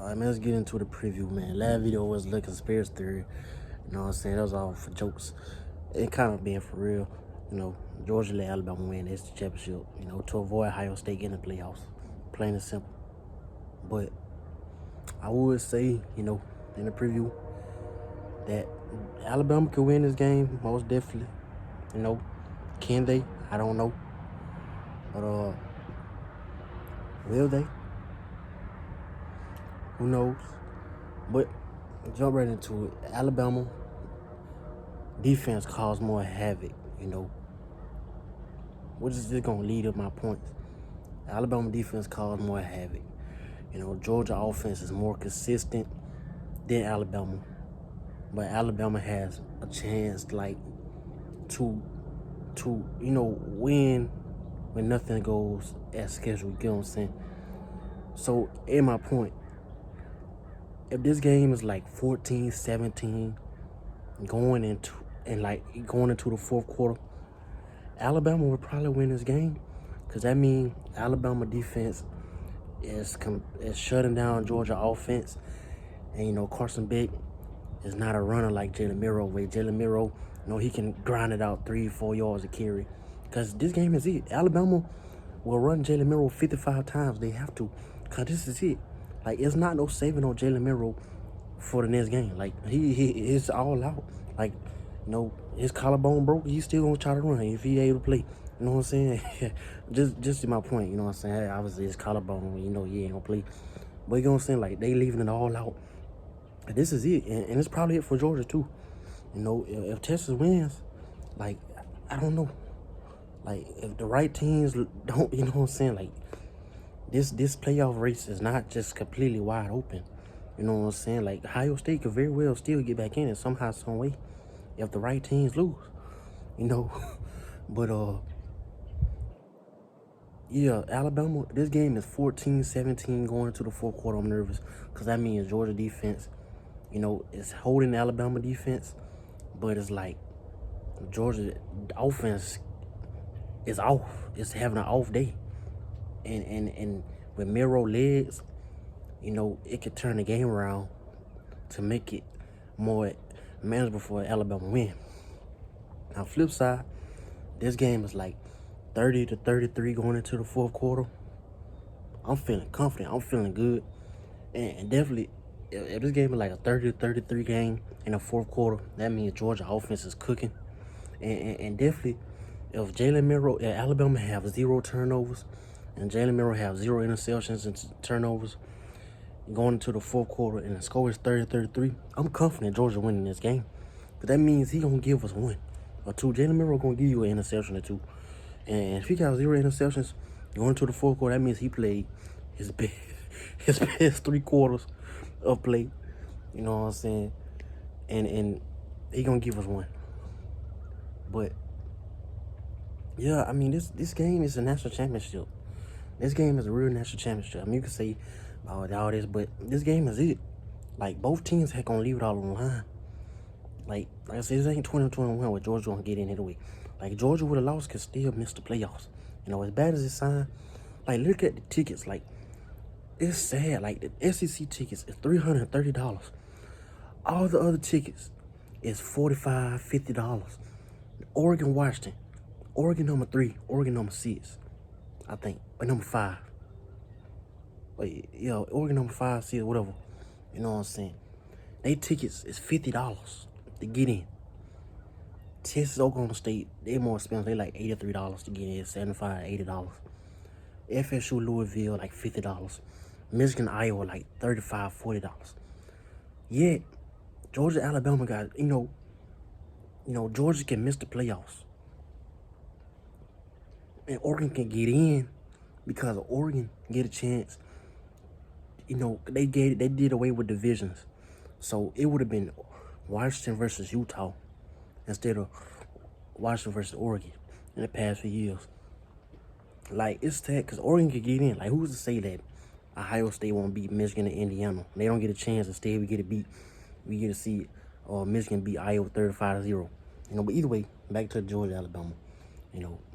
Man, let's get into the preview, man. Last video was the conspiracy theory. You know what I'm saying? That was all for jokes. It kind of being for real. Georgia let Alabama win this championship, to avoid Ohio State getting the playoffs. Plain and simple. But I would say, in the preview, that Alabama could win this game, most definitely. Can they? I don't know. But, will they? Who knows? But jump right into it. Alabama defense caused more havoc, which is just going to lead to my points. Alabama defense caused more havoc. Georgia offense is more consistent than Alabama. But Alabama has a chance, to win when nothing goes as scheduled. You get what I'm saying? So, in my point, if this game is 14-17 going into the fourth quarter, Alabama would probably win this game, because that means Alabama defense is shutting down Georgia offense, and Carson Beck is not a runner like Jalen Milroe. Where Jalen Milroe, he can grind it out 3-4 yards a carry, because this game is it. Alabama will run Jalen Milroe 55 times. They have to, because this is it. It's not no saving on Jalen Milroe for the next game. He's all out. His collarbone broke. He's still gonna try to run if he able to play. You know what I'm saying? just my point. You know what I'm saying? Obviously his collarbone. He ain't gonna play. But you know what I'm saying? They leaving it all out. This is it, and it's probably it for Georgia too. If Texas wins, I don't know. If the right teams don't, you know what I'm saying? This playoff race is not just completely wide open. You know what I'm saying? Ohio State could very well still get back in it somehow, some way, if the right teams lose. But yeah, Alabama, this game is 14-17 going into the fourth quarter. I'm nervous, because that means Georgia defense, is holding Alabama defense, but it's Georgia offense is off. It's having an off day. And with Milroe legs, it could turn the game around to make it more manageable for Alabama win. Now, flip side, this game is 30-33 going into the fourth quarter. I'm feeling confident. I'm feeling good. And definitely, if this game is a 30-33 game in the fourth quarter, that means Georgia offense is cooking. And definitely, if Jalen Milroe, if Alabama have 0 turnovers, and Jalen Milroe have 0 interceptions and turnovers going into the fourth quarter, and the score is 30-33, I'm confident Georgia winning this game. But that means he gonna give us 1 or 2. Jalen Milroe gonna give you an interception or 2. And if he got 0 interceptions going into the fourth quarter, that means he played his best 3 quarters of play. You know what I'm saying? And he gonna give us 1. But yeah, I mean, this game is a national championship. This game is a real national championship. I mean, you can say about all this, but this game is it. Both teams are gonna leave it all on the line. Like I said, this ain't 2021 where Georgia gonna get in either way. Georgia would have lost, could still miss the playoffs. As bad as it sounds, look at the tickets. It's sad. The SEC tickets is $330. All the other tickets is $45, $50. Oregon, Washington. Oregon number 3, Oregon number 6, I think, or number 5. Oregon number 5, 6, whatever. You know what I'm saying? They tickets is $50 to get in. Texas, Oklahoma State, they more expensive. They $83 to get in, $75, $80. FSU, Louisville, $50. Michigan, Iowa, $35, $40. Yet, Georgia, Alabama got, Georgia can miss the playoffs. And Oregon can get in because Oregon get a chance. They did away with divisions. So it would have been Washington versus Utah instead of Washington versus Oregon in the past few years. It's sad because Oregon could get in. Who's to say that Ohio State won't beat Michigan and Indiana? They don't get a chance. Instead, we get to see Michigan beat Iowa 35-0. But either way, back to Georgia, Alabama.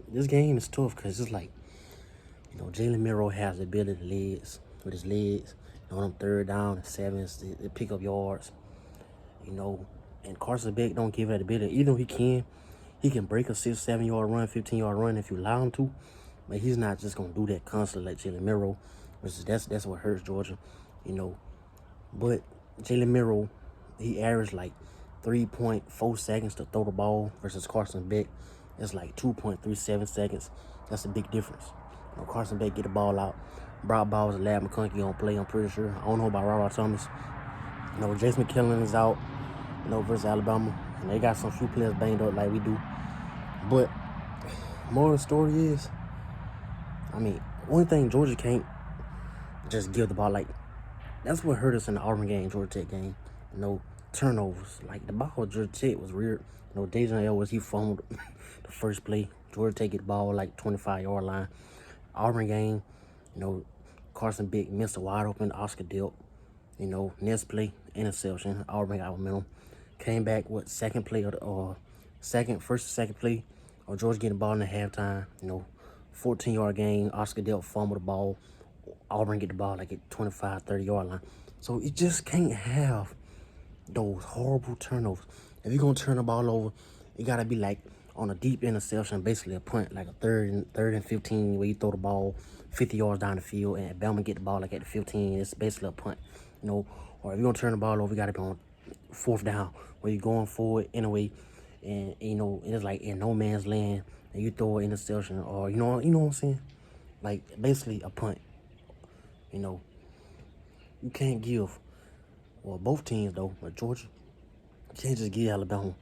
This game is tough because it's Jalen Milroe has the ability with his legs, On them third down and sevens, they pick up yards, you know. And Carson Beck don't give it a bit of, even though he can break a 6, 7 yard run, 15 yard run if you allow him to, but he's not just gonna do that constantly like Jalen Milroe, which is that's what hurts Georgia, you know. But Jalen Milroe, he averaged like 3.4 seconds to throw the ball versus Carson Beck. It's like 2.37 seconds. That's a big difference. You know, Carson Beck get the ball out. Brock Bowers and Lad McConkey gonna play, I'm pretty sure. I don't know about Robert Thomas. You know, Jason McKellen is out, you know, versus Alabama. And they got some few players banged up like we do. But more of the story is, I mean, one thing Georgia can't just give the ball. Like, that's what hurt us in the Auburn game, Georgia Tech game. You know, turnovers. Like, the ball with Georgia Tech was weird. You know, Dejan Elwes, he fumbled the first play. Georgia Tech get the ball like 25-yard line. Auburn game, you know, Carson Beck missed a wide open Oscar Delp. You know, next play, interception. Auburn got momentum. Came back with second play or first or second play. Or Georgia getting the ball in the halftime. You know, 14-yard game. Oscar Delp fumbled the ball. Auburn get the ball like at 25, 30-yard line. So it just can't have those horrible turnovers. If you're gonna turn the ball over, it gotta be like on a deep interception, basically a punt, like a third and 15, where you throw the ball 50 yards down the field and Bama get the ball like at the 15. It's basically a punt, you know. Or if you're gonna turn the ball over, you gotta be on fourth down, where you're going forward anyway, and you know it's like in no man's land, and you throw an interception, or you know what I'm saying, like basically a punt. You know, you can't give, well, both teams though, but Georgia, you can't just give Alabama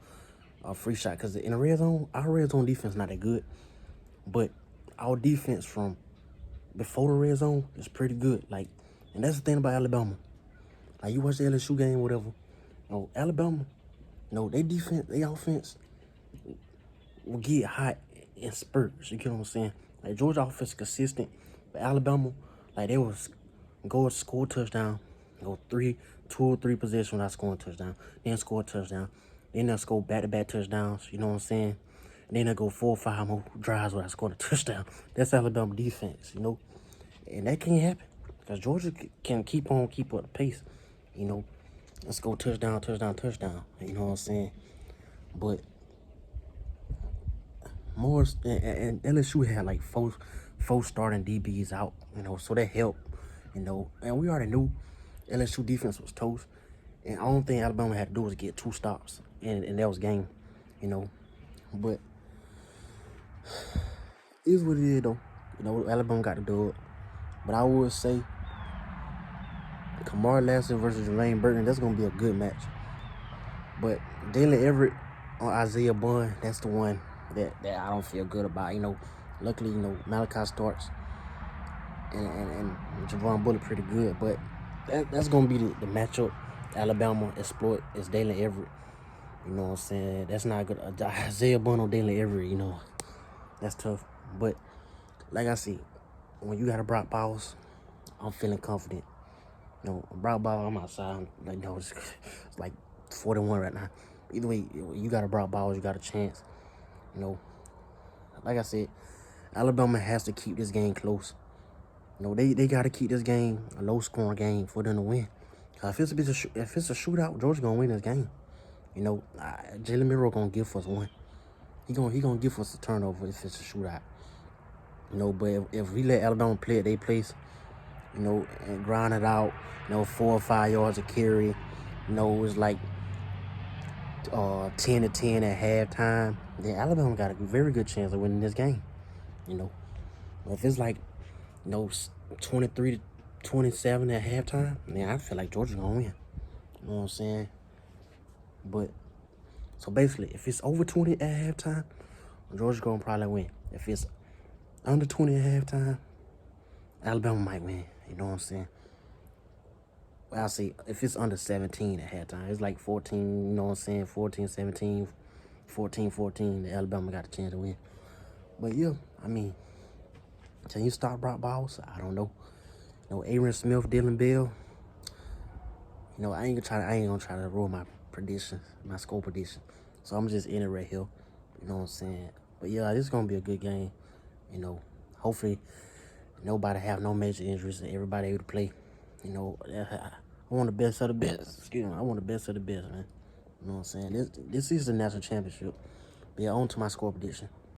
a free shot, because in the red zone, our red zone defense not that good, but our defense from before the red zone is pretty good. Like, and that's the thing about Alabama. Like, you watch the LSU game, whatever. You know, Alabama, you know, they defense, they offense will get hot in spurts. You get what I'm saying? Like, Georgia offense is consistent, but Alabama, like, they was go score a touchdown, go 2 or 3 possessions without scoring a touchdown, then score a touchdown, then they'll score back-to-back touchdowns, you know what I'm saying? And then they'll go 4 or 5 more drives without scoring a touchdown. That's Alabama defense, you know? And that can't happen, because Georgia can keep up the pace, you know? Let's go touchdown, you know what I'm saying? But more, and LSU had like four starting DBs out, you know, so that helped, you know. And we already knew LSU defense was toast, and the only thing Alabama had to do was get 2 stops, and that was game, you know. But it is what it is, though. You know, Alabama got the dub. But I would say Kamar Lassiter versus Jermaine Burton, that's gonna be a good match. But Dalen Everett on Isaiah Bond, that's the one that I don't feel good about. You know, luckily, you know, Malachi starts and Javon Bullock pretty good, but that's gonna be the matchup. Alabama exploit is Dalen Everett. You know what I'm saying? That's not good. Isaiah Bond on Dalen Everett, you know, that's tough. But like I said, when you got a Brock Bowers, I'm feeling confident. You know, Brock Bowers, I'm outside. Like, no, it's like 41 right now. Either way, you got a Brock Bowers, you got a chance. You know, like I said, Alabama has to keep this game close. You know, they got to keep this game a low-scoring game for them to win. If it's a shootout, Georgia gonna win this game. You know, Jalen Milroe gonna give us one. He gonna give us a turnover if it's a shootout. You know, but if we let Alabama play at their place, you know, and grind it out, you know, 4 or 5 yards of carry, you know, it's like 10-10 at halftime, then Alabama got a very good chance of winning this game. You know, if it's like, you know, 23-27 at halftime, then I feel like Georgia's gonna win. You know what I'm saying? But so basically, if it's over 20 at halftime, Georgia's gonna probably win. If it's under 20 at halftime, Alabama might win. You know what I'm saying? Well, I'll say if it's under 17 at halftime, it's like 14, you know what I'm saying? 14-17, 14-14, Alabama got a chance to win. But yeah, I mean, can you stop Brock Bowers? I don't know. You know, Aaron Smith, Dylan Bell. You know, I ain't gonna try to roll my prediction, my score prediction. So I'm just in it right here. You know what I'm saying? But yeah, this is gonna be a good game. You know, hopefully nobody have no major injuries and everybody able to play. You know, I want the best of the best. Excuse me. I want the best of the best, man. You know what I'm saying? This is the national championship. But yeah, on to my score prediction.